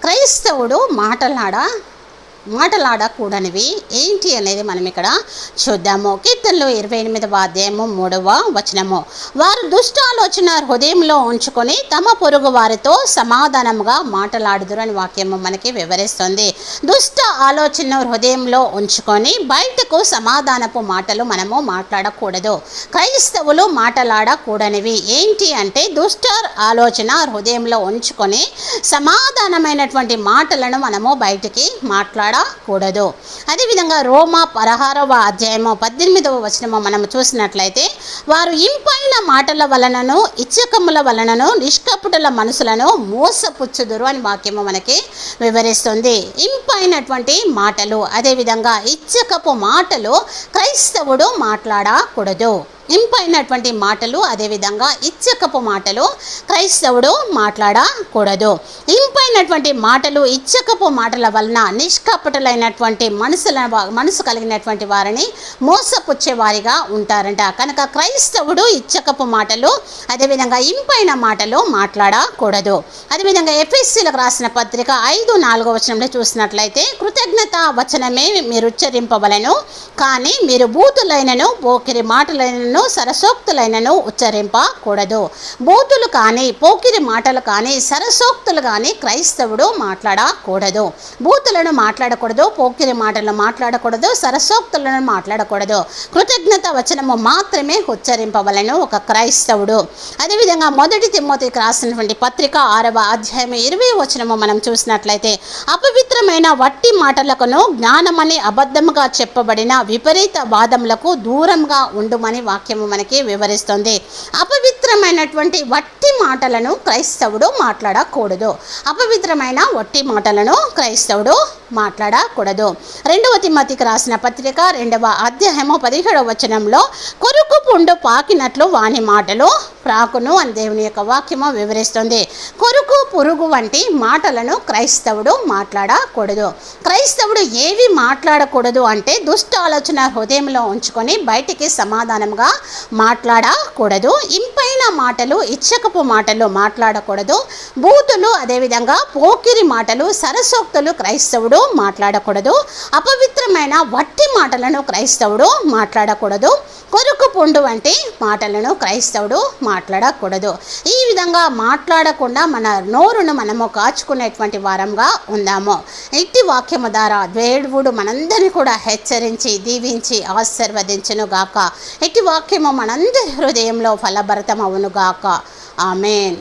క్రైస్తవుడు మాటలాడకూడనివి ఏంటి అనేది మనం ఇక్కడ చూద్దాము. కీర్తనలు 28వ అధ్యాయము 3వ వచనము. వారు దుష్ట ఆలోచన హృదయంలో ఉంచుకొని తమ పొరుగు వారితో సమాధానంగా మాటలాడుదురు అని వాక్యము మనకి వివరిస్తుంది. దుష్ట ఆలోచన హృదయంలో ఉంచుకొని బయటకు సమాధానపు మాటలు మనము మాట్లాడకూడదు. క్రైస్తవులు మాటలాడకూడనివి ఏంటి అంటే దుష్ట ఆలోచన హృదయంలో ఉంచుకొని సమాధానమైనటువంటి మాటలను మనము బయటికి మాట్లాడకూడదు. అదేవిధంగా రోమా 16వ అధ్యాయము 18వ వచనము మనము చూసినట్లయితే వారు ఇంపైన మాటల వలనను ఇచ్చకముల వలనను నిష్కపటుల మనసులను మోసపుచ్చుదురు అని వాక్యము మనకి వివరిస్తుంది. ఇంపైనటువంటి మాటలు, అదేవిధంగా ఇచ్చకపు మాటలు క్రైస్తవుడు మాట్లాడకూడదు. ఇంపైనటువంటి మాటలు, అదేవిధంగా ఇచ్చకపు మాటలు క్రైస్తవుడు మాట్లాడకూడదు. ఇంపైనటువంటి మాటలు, ఇచ్చకపు మాటల వలన నిష్కపటులైనటువంటి మనసు కలిగినటువంటి వారిని మోసపుచ్చే వారిగా ఉంటారంట. కనుక క్రైస్తవుడు ఇచ్చకపు మాటలు, అదేవిధంగా ఇంపైన మాటలు మాట్లాడకూడదు. అదేవిధంగా ఎఫెసీయులకు రాసిన పత్రిక 5:4 వచనంలో చూసినట్లయితే కృతజ్ఞత వచనమే మీరు ఉచ్చరింపవలెను, కానీ మీరు బూతులైనను పోకిరి మాటలైనను సరసోక్తులైనను ఉచ్చరింపకూడదు. బూతులు కానీ, పోకిరి మాటలు కానీ, సరసోక్తులు కానీ క్రైస్తవుడు మాట్లాడకూడదు. బూతులను మాట్లాడకూడదు, పోకిరి మాటలను మాట్లాడకూడదు, సరసోక్తులను మాట్లాడకూడదు. కృతజ్ఞత వచనము మాత్రమే ఉచ్చరింపవలెను ఒక క్రైస్తవుడు. అదేవిధంగా 1 తిమోతికి రాసినటువంటి పత్రిక 6వ అధ్యాయం 20వ వచనము మనం చూసినట్లయితే అపవిత్రమైన వట్టి మాటలకును జ్ఞానమని అబద్ధముగా చెప్పబడిన విపరీత వాదములకు దూరంగా ఉండుమని వాక్యము మనకి వివరిస్తుంది. అపవిత్రమైనటువంటి వట్టి మాటలను క్రైస్తవుడు మాట్లాడకూడదు. అపవిత్రమైన వట్టి మాటలను క్రైస్తవుడు మాట్లాడకూడదు. 2వ తిమోతికి రాసిన పత్రిక 2వ అధ్యాయము 17వ వచనంలో కొరుకు పుండు పాకినట్లు వాని మాటలు ప్రాకును అని దేవుని యొక్క వాక్యము వివరిస్తుంది. కొరుకు పురుగు వంటి మాటలను క్రైస్తవుడు మాట్లాడకూడదు. క్రైస్తవుడు ఏవి మాట్లాడకూడదు అంటే దుష్ట ఆలోచన హృదయంలో ఉంచుకొని బయటికి సమాధానంగా మాట్లాడకూడదు. ఇంపైన మాటలు, ఇచ్చకపు మాటలు మాట్లాడకూడదు. బూతులు, అదేవిధంగా పోకిరి మాటలు, సరసోక్తులు క్రైస్తవుడు మాట్లాడకూడదు. అపవిత్రమైన వట్టి మాటలను క్రైస్తవుడు మాట్లాడకూడదు. కొరుకు పుండు వంటి మాటలను క్రైస్తవుడు మాట్లాడకూడదు. ఈ విధంగా మాట్లాడకుండా మన నోరును మనము కాచుకునేటువంటి వారంగా ఉందాము. ఇట్టి వాక్యము ద్వారా దేవుడు మనందరినీ కూడా హెచ్చరించి దీవించి ఆశీర్వదించును గాక. ఇట్టి వాక్యము మనందరి హృదయంలో ఫలభరితమవును గాక. ఆమేన్.